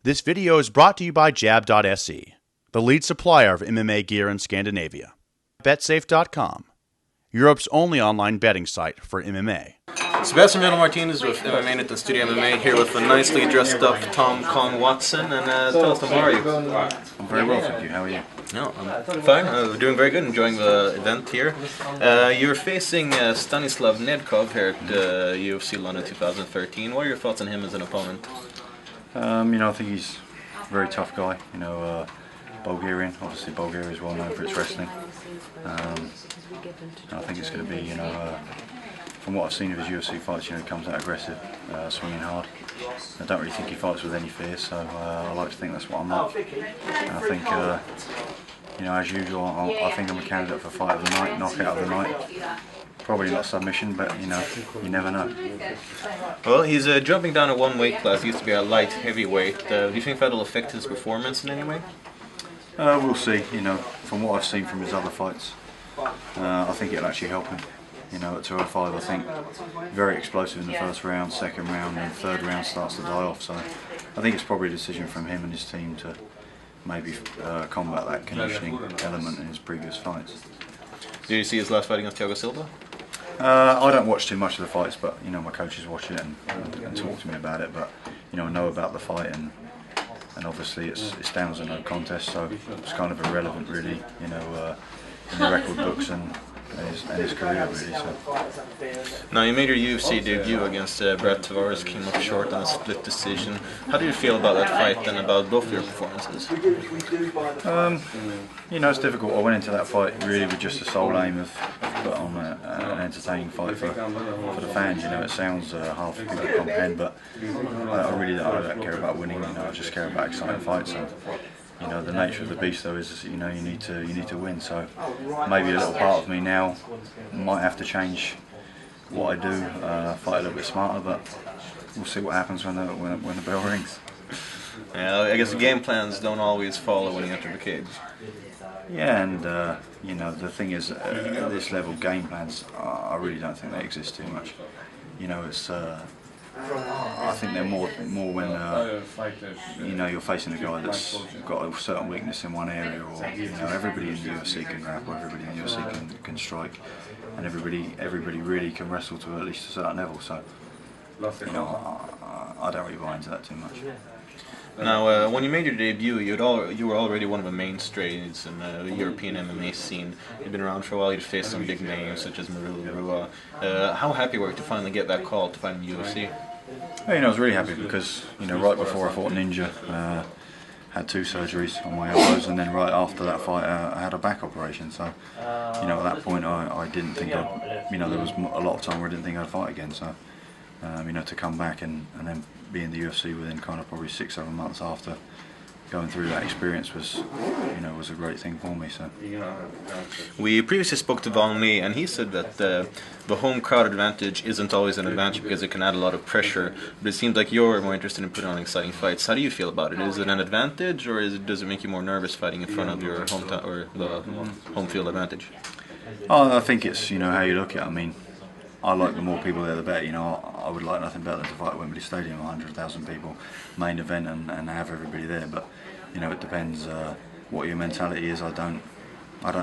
This video is brought to you by Jab.se, the lead supplier of MMA gear in Scandinavia. BetSafe.com, Europe's only online betting site for MMA. Sebastian Martinez with MMANytt and Studio MMA here with a nicely dressed up Tom Kong Watson. And tell us, Tom, how are you? I'm very well, thank you. How are you? No, I'm fine. We're doing very good, enjoying the event here. You're facing Stanislav Nedkov here at UFC London 2013. What are your thoughts on him as an opponent? I think he's a very tough guy. Bulgarian. Obviously, Bulgaria is well known for its wrestling. I think it's going to be, from what I've seen of his UFC fights, he comes out aggressive, swinging hard. I don't really think he fights with any fear, so I like to think that's what I'm like. And I think, as usual, I think I'm a candidate for fight of the night, knockout of the night. Probably not submission, but you never know. Well, he's jumping down to one weight class. He used to be a light heavyweight. Do you think that'll affect his performance in any way? We'll see. From what I've seen from his other fights, I think it'll actually help him. At 205, I think very explosive in the first round, second round, and third round starts to die off. So I think it's probably a decision from him and his team to maybe combat that conditioning element in his previous fights. Did you see his last fight against Thiago Silva? I don't watch too much of the fights, but my coaches watch it and talk to me about it. But I know about the fight, and obviously it's down as a no contest, so it's kind of irrelevant, really. In the record books and his career, really. So. Now, you made your UFC debut against Brett Tavares, came up short on a split decision. How do you feel about that fight and about both your performances? It's difficult. I went into that fight really with just the sole aim of put on an entertaining fight for the fans. It sounds hard for people to comprehend, but I really don't care about winning. I just care about exciting fights. And, the nature of the beast, though, is you need to win. So maybe a little part of me now might have to change what I do, fight a little bit smarter. But we'll see what happens when the bell rings. Yeah, I guess the game plans don't always follow when you enter the cage. Yeah, and the thing is, at this level, game plans, I really don't think they exist too much. It's. I think they're more when you're facing a guy that's got a certain weakness in one area, or everybody in the UFC can grapple, everybody in the UFC can strike, and everybody really can wrestle to at least a certain level. So I don't really buy into that too much. Now, when you made your debut, you were already one of the mainstays in the European MMA scene. You'd been around for a while. You'd faced some big names such as Marilu Rua. How happy were you to finally get that call to fight in the UFC? I was really happy because right before I fought Ninja, had 2 surgeries on my elbows, and then right after that fight, I had a back operation. So, at that point, I didn't think I'd. There was a lot of time where I didn't think I'd fight again. So, to come back and then be in the UFC within kind of probably 6-7 months after going through that experience was a great thing for me. So we previously spoke to Von Lee, and he said that the home crowd advantage isn't always an advantage because it can add a lot of pressure. But it seems like you're more interested in putting on exciting fights. How do you feel about it? Is it an advantage, or does it make you more nervous fighting in front of your hometown or the home field advantage? I think it's how you look at it. I like the more people there, the better. I would like nothing better than to fight at Wembley Stadium, 100,000 people, main event, and have everybody there. But it depends what your mentality is. I don't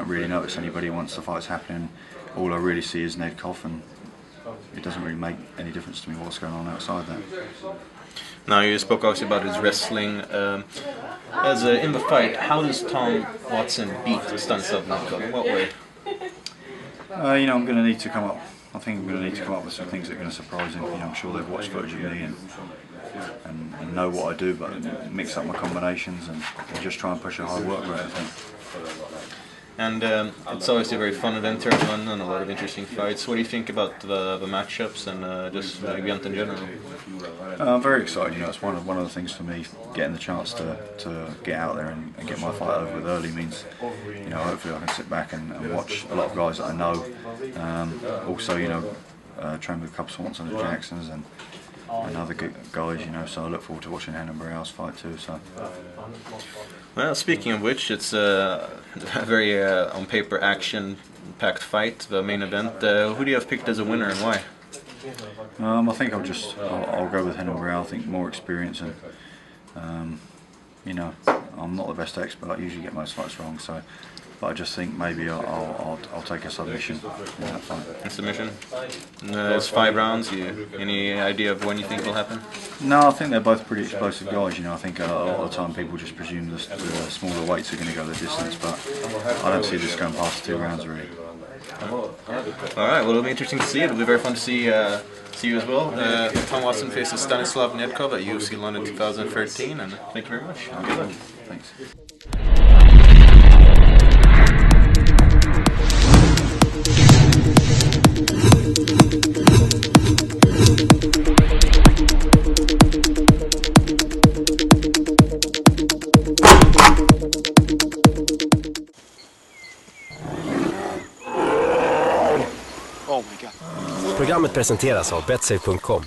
really notice anybody once the fight's happening. All I really see is Nedkov, and it doesn't really make any difference to me what's going on outside that. Now, you spoke obviously about his wrestling. In the fight, how does Tom Watson beat Stanislav Nedkov? In what way? I'm going to need to come up. I think I'm going to need to come up with some things that are going to surprise him. I'm sure they've watched footage of me and know what I do, but mix up my combinations and just try and push a hard work rate, I think. And it's obviously a very fun event here in London, a lot of interesting fights. What do you think about the matchups and just the event in general? I'm very excited. It's one of the things for me. Getting the chance to get out there and get my fight over with early means, hopefully I can sit back and watch a lot of guys that I know. Also, train with a couple of Swanson and Jacksons and other good guys. So I look forward to watching Henan Barreal's fight too. So. Well, speaking of which, it's a very on paper action-packed fight, the main event. Who do you have picked as a winner and why? I think I'll go with Henan Barreal. I think more experience and You know, I'm not the best expert. I usually get most fights wrong, but I just think maybe I'll take a submission in that fight. A submission? It's 5 rounds. Any idea of when you think it'll happen? No, I think they're both pretty explosive guys. You know, I think a lot of the time people just presume the smaller weights are going to go the distance, but I don't see this going past 2 rounds really. All right. Well, it'll be interesting to see. It'll be very fun to see you as well. Tom Watson faces Stanislav Netkov at UFC London 2013, and thank you very much. Good luck. Thanks. Programmet presenteras av betsafe.com.